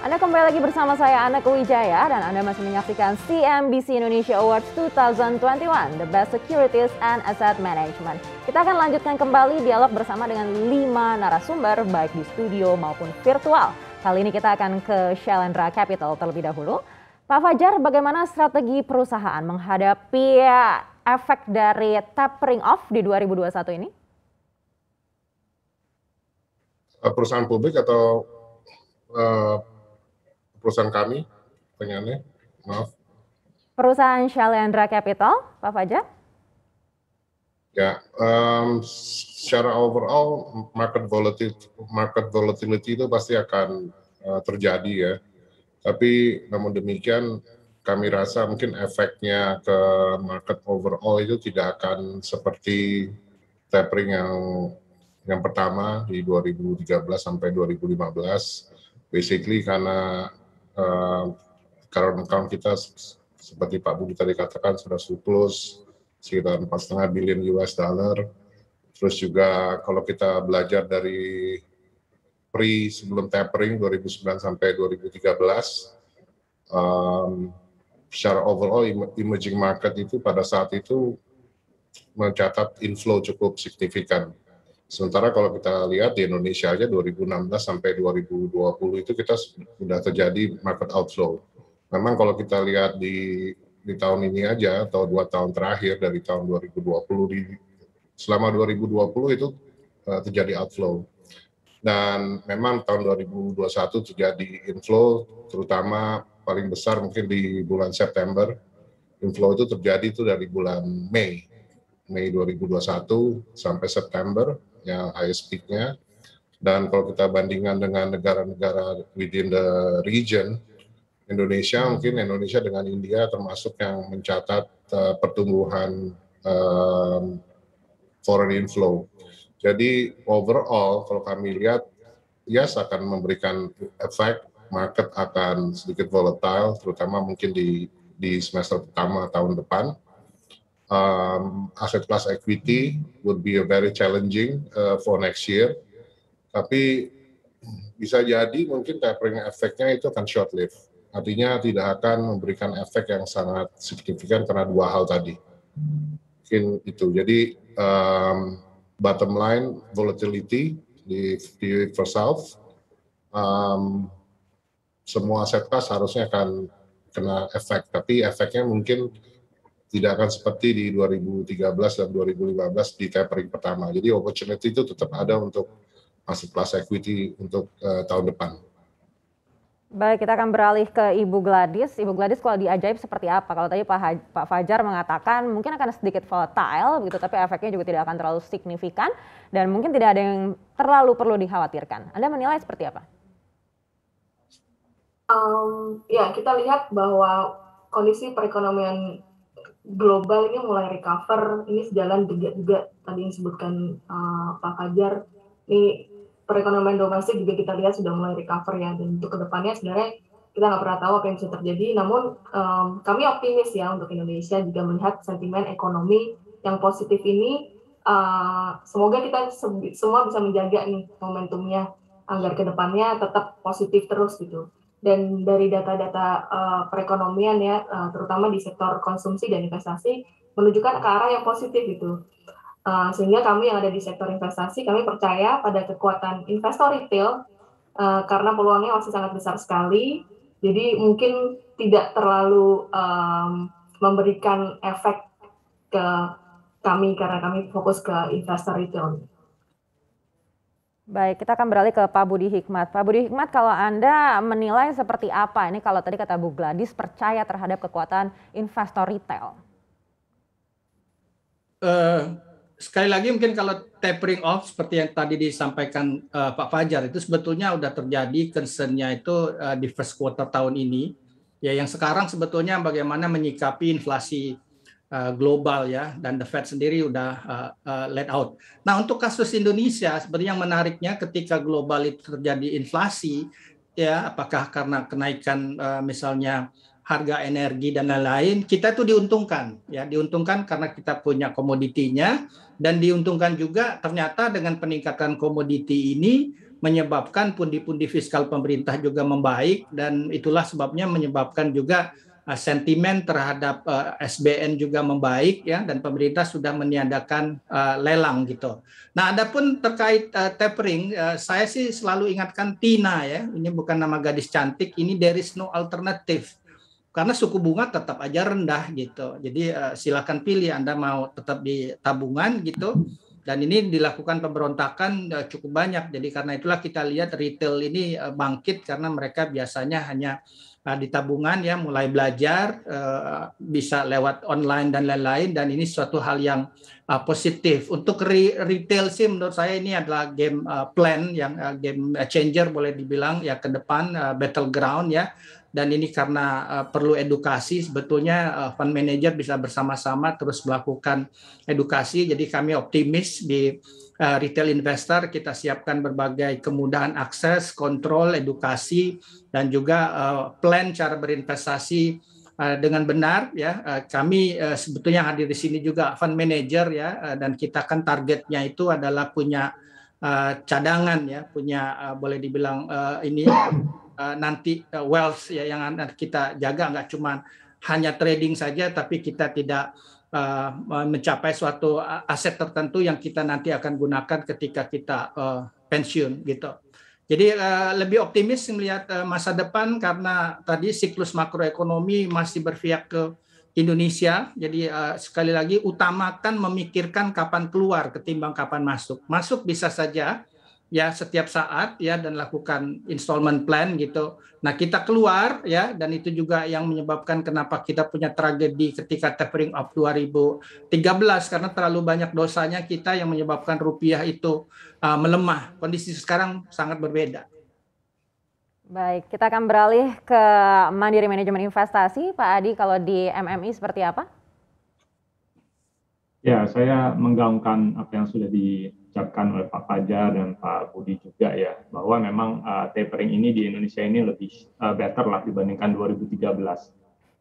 Anda kembali lagi bersama saya Ana Wijaya dan Anda masih menyaksikan CNBC Indonesia Awards 2021, The Best Securities and Asset Management. Kita akan lanjutkan kembali dialog bersama dengan 5 narasumber baik di studio maupun virtual. Kali ini kita akan ke Shailendra Capital terlebih dahulu. Pak Fajar, bagaimana strategi perusahaan menghadapi efek dari tapering off di 2021 ini? Perusahaan publik atau perusahaan kami, pertanyaannya, maaf. Perusahaan Shailendra Capital, Pak Fajar? Ya, secara overall market volatility itu pasti akan terjadi ya. Tapi namun demikian kami rasa mungkin efeknya ke market overall itu tidak akan seperti tapering yang pertama di 2013 sampai 2015. Basically karena current account kita seperti Pak Budi tadi katakan sudah surplus sekitar 4,5 billion US dollar. Terus juga kalau kita belajar dari sebelum tapering 2009 sampai 2013, secara overall emerging market itu pada saat itu mencatat inflow cukup signifikan. Sementara kalau kita lihat di Indonesia aja 2016 sampai 2020 itu kita sudah terjadi market outflow. Memang kalau kita lihat di tahun ini aja atau 2 tahun terakhir dari tahun 2020 selama 2020 itu terjadi outflow. Dan memang tahun 2021 terjadi inflow, terutama paling besar mungkin di bulan September. Inflow itu terjadi itu dari bulan Mei 2021 sampai September yang highest peak-nya. Dan kalau kita bandingkan dengan negara-negara within the region, Indonesia dengan India termasuk yang mencatat pertumbuhan foreign inflow. Jadi overall kalau kami lihat, yes akan memberikan efek, market akan sedikit volatile, terutama mungkin di semester pertama tahun depan. Asset class equity would be a very challenging for next year. Tapi bisa jadi mungkin tapering efeknya itu akan short lived. Artinya tidak akan memberikan efek yang sangat signifikan karena 2 hal tadi. Mungkin itu. Jadi bottom line volatility di first half, semua aset class harusnya akan kena efek. Tapi efeknya mungkin tidak akan seperti di 2013 dan 2015 di tapering pertama. Jadi opportunity itu tetap ada untuk aset class equity untuk tahun depan. Baik, kita akan beralih ke Ibu Gladys. Ibu Gladys, kalau di Ajaib seperti apa? Kalau tadi Pak Fajar mengatakan mungkin akan sedikit volatile, begitu, tapi efeknya juga tidak akan terlalu signifikan dan mungkin tidak ada yang terlalu perlu dikhawatirkan. Anda menilai seperti apa? Ya, kita lihat bahwa kondisi perekonomian global ini mulai recover. Ini sejalan juga tadi yang disebutkan Pak Fajar. Ini perekonomian domestik juga kita lihat sudah mulai recover ya, dan untuk kedepannya sebenarnya kita nggak pernah tahu apa yang bisa terjadi. Namun kami optimis ya untuk Indonesia juga melihat sentimen ekonomi yang positif ini. Semoga kita semua bisa menjaga nih momentumnya agar kedepannya tetap positif terus gitu. Dan dari data-data perekonomian ya, terutama di sektor konsumsi dan investasi menunjukkan ke arah yang positif gitu. Sehingga kami yang ada di sektor investasi, kami percaya pada kekuatan investor retail karena peluangnya masih sangat besar sekali. Jadi mungkin tidak terlalu memberikan efek ke kami karena kami fokus ke investor retail. Baik, kita akan beralih ke Pak Budi Hikmat. Pak Budi Hikmat, kalau Anda menilai seperti apa? Ini kalau tadi kata Bu Gladys percaya terhadap kekuatan investor retail. Sekali lagi mungkin kalau tapering off seperti yang tadi disampaikan Pak Fajar itu sebetulnya sudah terjadi concern-nya itu di first quarter tahun ini. Ya, yang sekarang sebetulnya bagaimana menyikapi inflasi global ya, dan the Fed sendiri udah let out. Nah, untuk kasus Indonesia sebenarnya yang menariknya ketika global itu terjadi inflasi ya, apakah karena kenaikan misalnya harga energi dan lain-lain, kita itu diuntungkan ya, diuntungkan karena kita punya komoditinya, dan diuntungkan juga ternyata dengan peningkatan komoditi ini menyebabkan pundi-pundi fiskal pemerintah juga membaik, dan itulah sebabnya menyebabkan juga sentimen terhadap SBN juga membaik ya, dan pemerintah sudah meniadakan lelang gitu. Nah, adapun terkait tapering, saya sih selalu ingatkan Tina ya, ini bukan nama gadis cantik, ini there is no alternative. Karena suku bunga tetap aja rendah gitu. Jadi silakan pilih Anda mau tetap di tabungan gitu. Dan ini dilakukan pemberontakan cukup banyak. Jadi karena itulah kita lihat retail ini bangkit karena mereka biasanya hanya di tabungan ya, mulai belajar bisa lewat online dan lain-lain, dan ini suatu hal yang positif. Untuk retail sih menurut saya ini adalah game plan yang game changer boleh dibilang ya ke depan, battleground ya. Dan ini karena perlu edukasi, sebetulnya fund manager bisa bersama-sama terus melakukan edukasi. Jadi kami optimis di retail investor, kita siapkan berbagai kemudahan akses, kontrol, edukasi, dan juga plan cara berinvestasi dengan benar ya. Kami sebetulnya hadir di sini juga fund manager ya, dan kita kan targetnya itu adalah punya cadangan ya, punya boleh dibilang ini nanti wealth ya yang kita jaga, nggak cuma hanya trading saja, tapi kita tidak mencapai suatu aset tertentu yang kita nanti akan gunakan ketika kita pensiun gitu. Jadi lebih optimis melihat masa depan karena tadi siklus makroekonomi masih berpihak ke Indonesia. Jadi sekali lagi utamakan memikirkan kapan keluar ketimbang kapan masuk. Masuk bisa saja ya setiap saat ya, dan lakukan installment plan gitu. Nah, kita keluar ya, dan itu juga yang menyebabkan kenapa kita punya tragedi ketika tapering off 2013 karena terlalu banyak dosanya kita yang menyebabkan rupiah itu melemah. Kondisi sekarang sangat berbeda. Baik, kita akan beralih ke Mandiri Manajemen Investasi. Pak Adi, kalau di MMI seperti apa? Ya, saya menggaungkan apa yang sudah diucapkan oleh Pak Fajar dan Pak Budi juga ya, bahwa memang tapering ini di Indonesia ini lebih better lah dibandingkan 2013.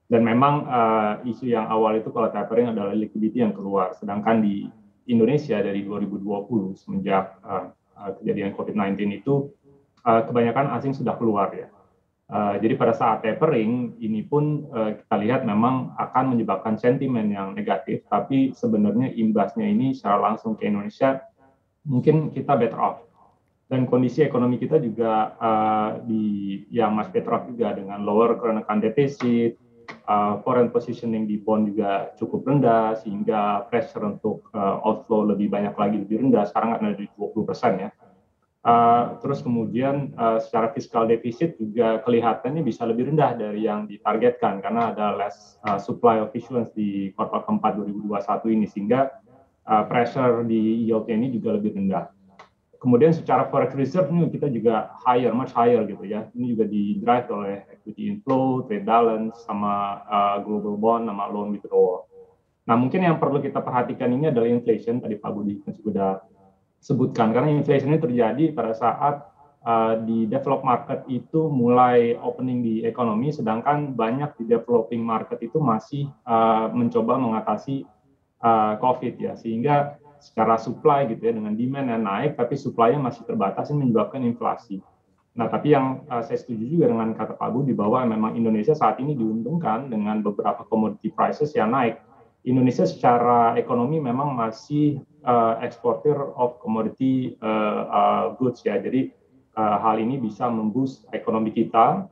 Dan memang isu yang awal itu kalau tapering adalah liquidity yang keluar, sedangkan di Indonesia dari 2020 semenjak kejadian COVID-19 itu kebanyakan asing sudah keluar ya. Jadi pada saat tapering ini pun kita lihat memang akan menyebabkan sentimen yang negatif, tapi sebenarnya imbasnya ini secara langsung ke Indonesia mungkin kita better off. Dan kondisi ekonomi kita juga yang masih better off juga dengan lower current account deficit, foreign positioning di bond juga cukup rendah, sehingga pressure untuk outflow lebih banyak lagi, lebih rendah, sekarang ada di 20% ya. Terus kemudian secara fiskal defisit juga kelihatannya bisa lebih rendah dari yang ditargetkan karena ada less supply of issuance di kuartal keempat 2021 ini, sehingga pressure di yield ini juga lebih rendah. Kemudian secara forex reserve ini kita juga much higher gitu ya. Ini juga di-drive oleh equity inflow, trade balance, sama global bond, sama loan withdrawal. Nah, mungkin yang perlu kita perhatikan ini adalah inflation, tadi Pak Budi sudah sebutkan, karena inflation ini terjadi pada saat di developed market itu mulai opening di ekonomi, sedangkan banyak di developing market itu masih mencoba mengatasi COVID ya, sehingga secara supply gitu ya, dengan demand yang naik tapi supply-nya masih terbatas, ini menyebabkan inflasi. Nah, tapi yang saya setuju juga dengan kata Pak Budi bahwa memang Indonesia saat ini diuntungkan dengan beberapa commodity prices yang naik. Indonesia secara ekonomi memang masih eksportir of commodity goods ya, jadi hal ini bisa memboost ekonomi kita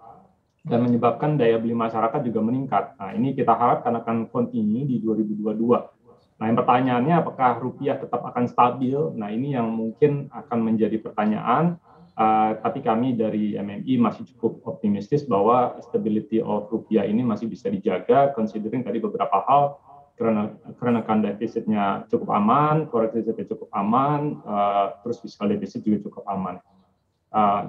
dan menyebabkan daya beli masyarakat juga meningkat. Nah, ini kita harapkan akan continue di 2022. Nah, yang pertanyaannya apakah rupiah tetap akan stabil? Nah, ini yang mungkin akan menjadi pertanyaan, tapi kami dari MMI masih cukup optimistis bahwa stability of rupiah ini masih bisa dijaga, considering tadi beberapa hal, karena account defisitnya cukup aman, forex reserve cukup aman, terus fiscal deficit juga cukup aman.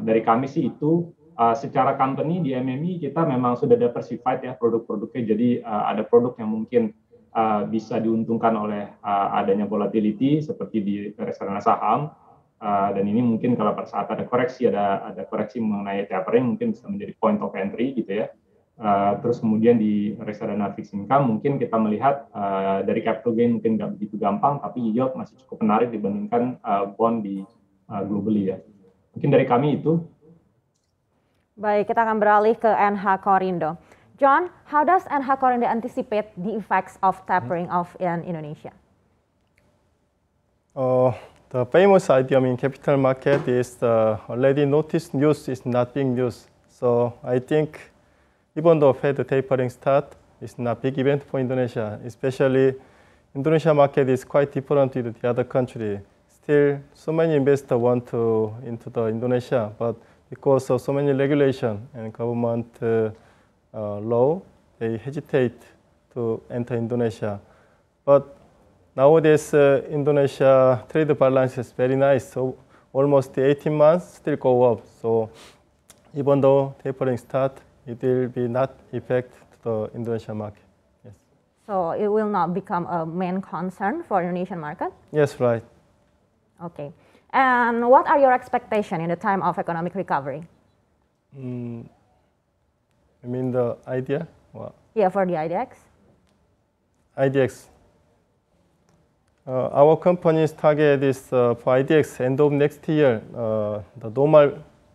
Dari kami sih itu, secara company di MMI kita memang sudah diversified ya produk-produknya, jadi ada produk yang mungkin bisa diuntungkan oleh adanya volatility seperti di reksadana saham, dan ini mungkin kalau pada saat ada koreksi mengenai tapering mungkin bisa menjadi point of entry gitu ya. Terus kemudian di reksadana fixed income mungkin kita melihat dari capital gain mungkin nggak begitu gampang, tapi yield masih cukup menarik dibandingkan bond di globally ya. Mungkin dari kami itu. Baik, kita akan beralih ke NH Korindo. John, how does NH Korindo anticipate the effects of tapering off in Indonesia? The famous idiom in capital market is already noticed news is not being used. So I think even though Fed tapering start, it's not big event for Indonesia. Especially Indonesia market is quite different with the other country. Still, so many investors want to into the Indonesia, but because of so many regulation and government law, they hesitate to enter Indonesia. But nowadays, Indonesia trade balance is very nice. So almost 18 months still go up. So even though tapering start, it will be not effect to the Indonesian market. Yes. So it will not become a main concern for Indonesian market? Yes, right. Okay. And what are your expectations in the time of economic recovery? You mean the idea? What? Yeah, for the IDX. IDX. Our company's target is for IDX end of next year. The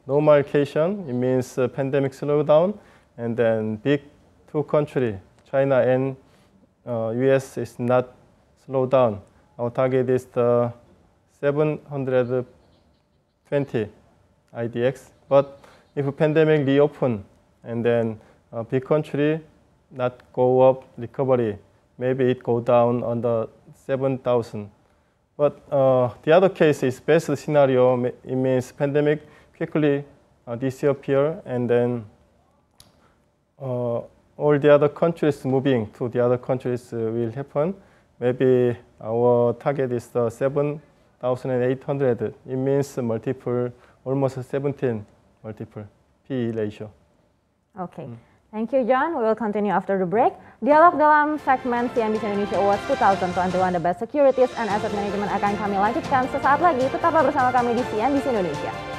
normalization, it means pandemic slowdown, and then big two countries, China and US, is not slow down. Our target is the 720 IDX. But if a pandemic reopen and then a big country not go up recovery, maybe it go down on the 7,000. But the other case is best scenario. It means pandemic quickly disappear, and then all the other countries moving to the other countries will happen. Maybe our target is the 7,800. It means multiple, almost 17 multiple PE ratio. Okay. Thank you, John. We will continue after the break. Dialog dalam segmen CNBC Indonesia Awards 2021 The Best Securities and Asset Management akan kami lanjutkan sesaat lagi. Tetaplah bersama kami di CNBC Indonesia.